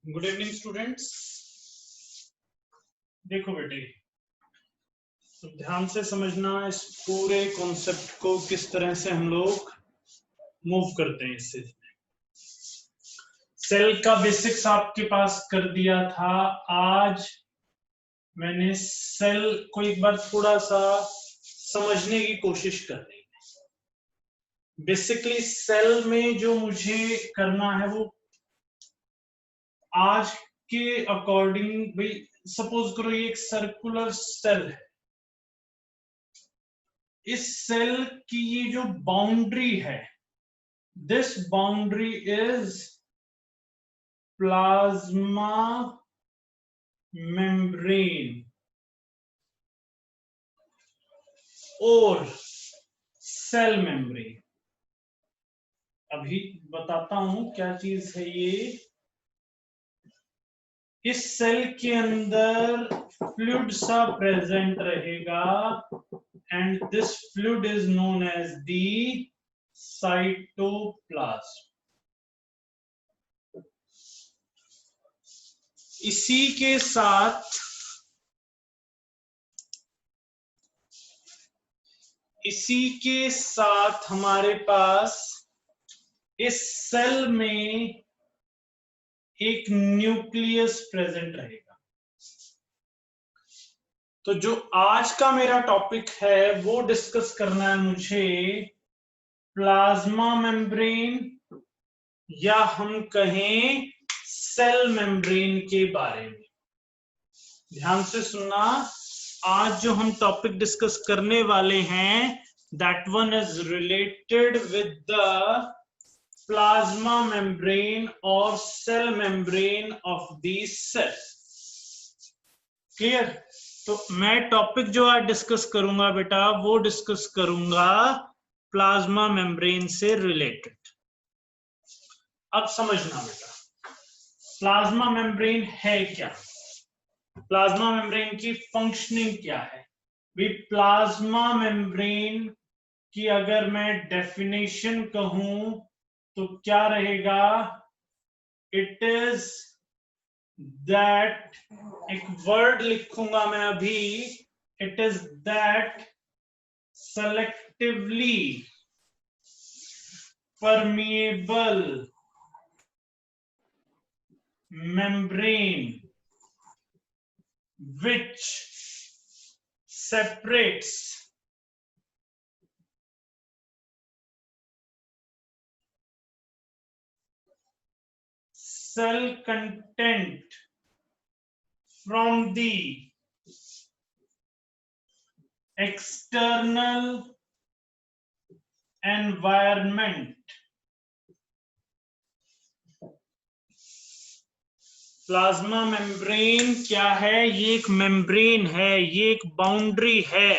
Good evening students. देखो बेटे, तो ध्यान से समझना इस पूरे कॉन्सेप्ट को, किस तरह से हम लोग मूव करते हैं। इससे सेल का बेसिक्स आपके पास कर दिया था। आज मैंने सेल को एक बार थोड़ा सा समझने की कोशिश करनी है। बेसिकली सेल में जो मुझे करना है वो आज के अकॉर्डिंग, भाई सपोज करो ये एक सर्कुलर सेल है। इस सेल की ये जो बाउंड्री है, this boundary is plasma membrane और सेल मेम्ब्रेन। अभी बताता हूं क्या चीज है ये। इस सेल के अंदर फ्लूइड सा प्रेजेंट रहेगा and this fluid is known as the cytoplasm. इसी के साथ हमारे पास इस सेल में एक न्यूक्लियस प्रेजेंट रहेगा। तो जो आज का मेरा टॉपिक है वो डिस्कस करना है मुझे प्लाज्मा मेम्ब्रेन या हम कहें सेल मेम्ब्रेन के बारे में। ध्यान से सुनना, आज जो हम टॉपिक डिस्कस करने वाले हैं that one is related with the plasma membrane और cell membrane of the cell. Clear? तो मैं टॉपिक जो आज डिस्कस करूंगा बेटा, वो डिस्कस करूंगा प्लाज्मा मेम्ब्रेन से रिलेटेड। अब समझना बेटा, प्लाज्मा मेम्ब्रेन है क्या, प्लाज्मा मेम्ब्रेन की फंक्शनिंग क्या है। भी प्लाज्मा मेम्ब्रेन की अगर मैं डेफिनेशन कहूं तो क्या रहेगा, इट इज दैट, एक वर्ड लिखूंगा मैं अभी, it is that selectively permeable membrane which separates cell content from the external environment। Plasma membrane क्या है? ये एक मेम्ब्रेन है, ये एक बाउंड्री है।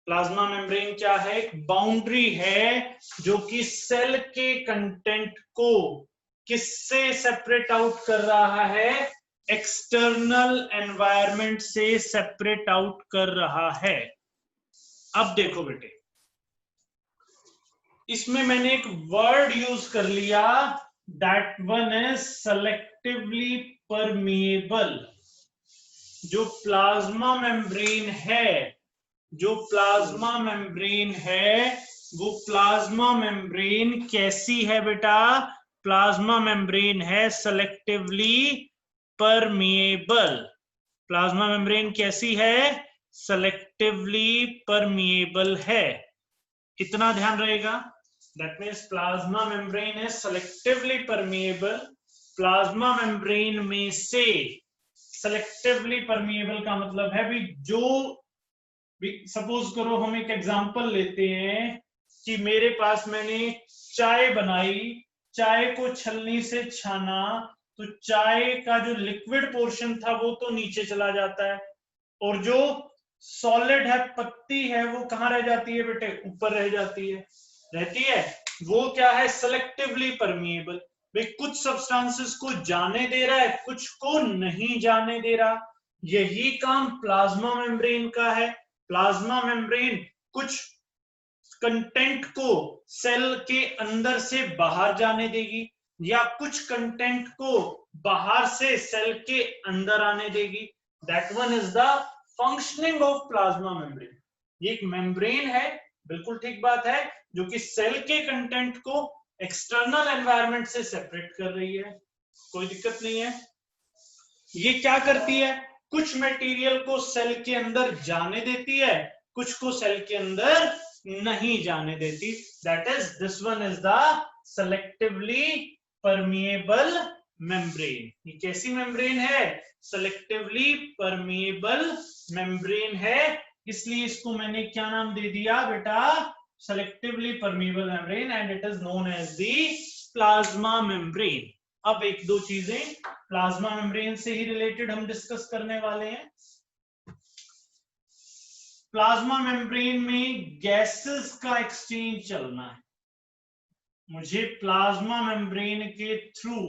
प्लाज्मा मेम्ब्रेन क्या है? एक बाउंड्री है जो कि सेल के कंटेंट को किससे सेपरेट आउट कर रहा है? एक्सटर्नल एनवायरनमेंट से सेपरेट आउट कर रहा है। अब देखो बेटे, इसमें मैंने एक वर्ड यूज कर लिया, that one is selectively permeable. जो प्लाज्मा मेम्ब्रेन है, जो प्लाज्मा मेम्ब्रेन है, वो प्लाज्मा मेम्ब्रेन कैसी है बेटा? प्लाज्मा मेम्ब्रेन है सेलेक्टिवली परमिएबल। प्लाज्मा मेम्ब्रेन कैसी है? सेलेक्टिवली परमिएबल है। इतना ध्यान रहेगा। That means plasma membrane is selectively permeable। Plasma membrane में से selectively permeable का मतलब है भी, जो भी सपोज करो, हम एक एग्जांपल लेते हैं कि मेरे पास मैंने चाय बनाई, चाय को छलनी से छाना, तो चाय का जो लिक्विड पोर्शन था वो तो नीचे चला जाता है, और जो सॉलिड है, पत्ती है, वो कहां रह जाती है बेटे? ऊपर रह जाती है, रहती है। वो क्या है? Selectively permeable. भाई कुछ सब्सटेंसेस को जाने दे रहा है, कुछ को नहीं जाने दे रहा। यही काम प्लाज्मा मेम्ब्रेन का है। प्लाज्मा मेम्ब्रेन कुछ कंटेंट को सेल के अंदर से बाहर जाने देगी, या कुछ कंटेंट को बाहर से सेल के अंदर आने देगी। That one is the functioning of plasma membrane. ये एक मेम्ब्रेन है, बिल्कुल ठीक बात है, जो कि सेल के कंटेंट को एक्सटर्नल एनवायरनमेंट से सेपरेट कर रही है, कोई दिक्कत नहीं है। ये क्या करती है, कुछ मटेरियल को सेल के अंदर जाने देती है, कुछ को सेल के अंदर नहीं जाने देती। That is this one is the selectively permeable membrane. ये कैसी मेम्ब्रेन है, सेलेक्टिवली परमिएबल मेम्ब्रेन है, इसलिए इसको मैंने क्या नाम दे दिया बेटा, selectively permeable membrane, and it is known as the plasma membrane. अब एक दो चीजें प्लाज्मा मेम्ब्रेन से ही रिलेटेड हम डिस्कस करने वाले हैं। प्लाज्मा मेम्ब्रेन में गैसेस का एक्सचेंज चलना है। मुझे प्लाज्मा मेम्ब्रेन के थ्रू,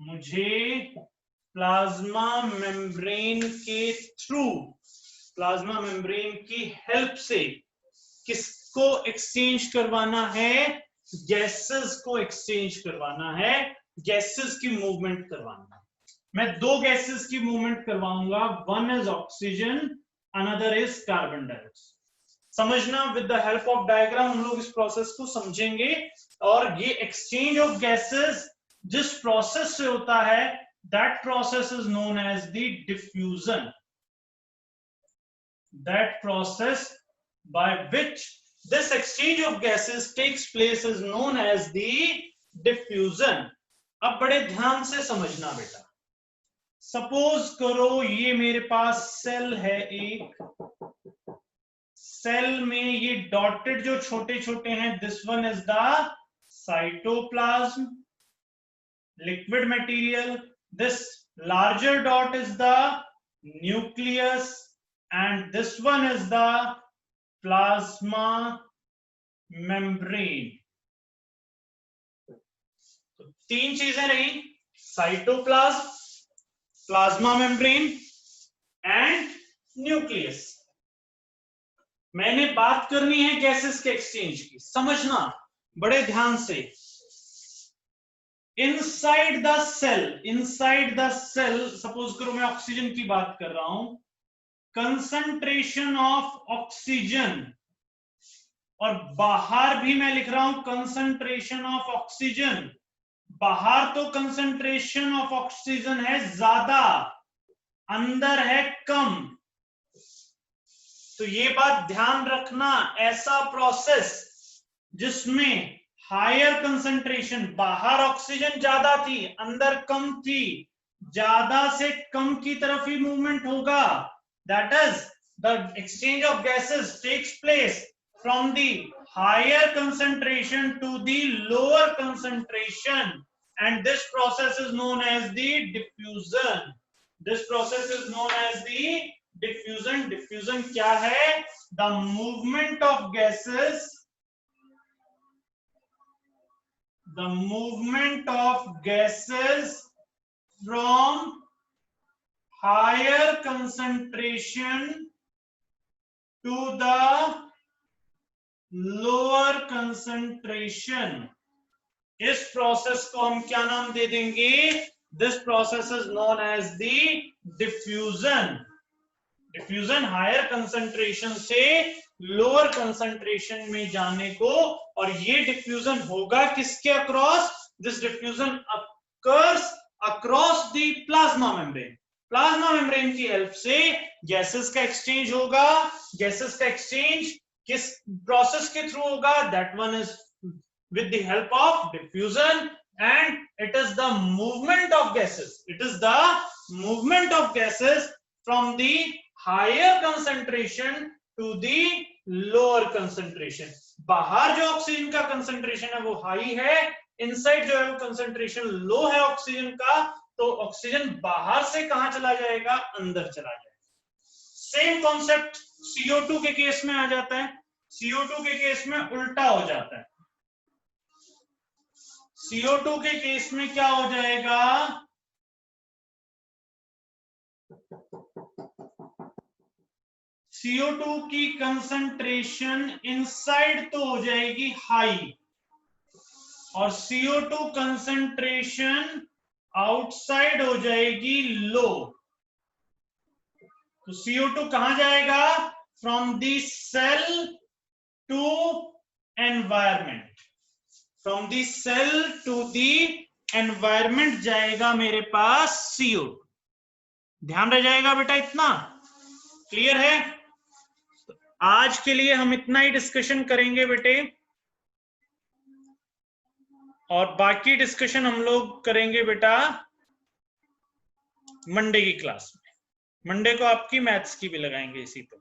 मुझे प्लाज्मा मेम्ब्रेन के थ्रू, प्लाज्मा मेम्ब्रेन की हेल्प से किसको एक्सचेंज करवाना है, गैसेस को एक्सचेंज करवाना है, गैसेस की मूवमेंट करवाना है। मैं दो गैसेस की मूवमेंट करवाऊंगा, one is oxygen, another is carbon dioxide. समझना, with the help of diagram हम लोग इस प्रोसेस को समझेंगे। और ये एक्सचेंज ऑफ गैसेस जिस प्रोसेस से होता है, that process is known as the diffusion. That process by which this exchange of gases takes place is known as the diffusion। अब बड़े ध्यान से समझना बेटा, सपोज करो ये मेरे पास सेल है, एक सेल में ये डॉटेड जो छोटे छोटे हैं, this one is the cytoplasm, liquid material, this larger dot is the nucleus, and this one is the plasma membrane. तो तीन चीजें रही, cytoplasm, plasma membrane and nucleus. मैंने बात करनी है गैसेस के एक्सचेंज की, समझना बड़े ध्यान से। इनसाइड द सेल, सपोज करो मैं ऑक्सीजन की बात कर रहा हूं, कंसंट्रेशन ऑफ ऑक्सीजन, और बाहर भी मैं लिख रहा हूं कंसंट्रेशन ऑफ ऑक्सीजन। बाहर तो कंसंट्रेशन ऑफ ऑक्सीजन है ज्यादा, अंदर है कम। तो ये बात ध्यान रखना, ऐसा प्रोसेस जिसमें हायर कंसंट्रेशन, बाहर ऑक्सीजन ज्यादा थी, अंदर कम थी, ज्यादा से कम की तरफ ही मूवमेंट होगा। That is the exchange of gases takes place from the higher concentration to the lower concentration, and this process is known as the diffusion। this process is known as the diffusion। diffusion क्या है, the movement of gases, the movement of gases from higher concentration to the lower concentration. इस process को हम क्या नाम दे देंगे, this process is known as the diffusion. Diffusion higher concentration से लोअर कंसंट्रेशन में जाने को, और ये डिफ्यूजन होगा किसके across, this diffusion occurs across the plasma membrane. Plasma membrane की हेल्प से गैसेस का एक्सचेंज होगा। गैसेस का एक्सचेंज किस प्रोसेस के थ्रू होगा, that one is with the help of diffusion, and it is the movement of gases, it is the movement of gases from the higher concentration to the lower concentration. बाहर जो oxygen का concentration है वो high है, inside जो है वो concentration लो है ऑक्सीजन का, तो ऑक्सीजन बाहर से कहां चला जाएगा, अंदर चला जाएगा। सेम कॉन्सेप्ट CO2 के केस में आ जाता है। CO2 के केस में उल्टा हो जाता है। CO2 के केस में क्या हो जाएगा, CO2 की कंसंट्रेशन इनसाइड तो हो जाएगी हाई, और CO2 कंसंट्रेशन आउटसाइड हो जाएगी लो। तो CO2 कहां जाएगा? From the cell to environment, from the cell to the environment जाएगा मेरे पास CO2। ध्यान रह जाएगा बेटा, इतना क्लियर है? तो आज के लिए हम इतना ही डिस्कशन करेंगे बेटे, और बाकी डिस्कशन हम लोग करेंगे बेटा मंडे की क्लास में। मंडे को आपकी मैथ्स की भी लगाएंगे इसी पे।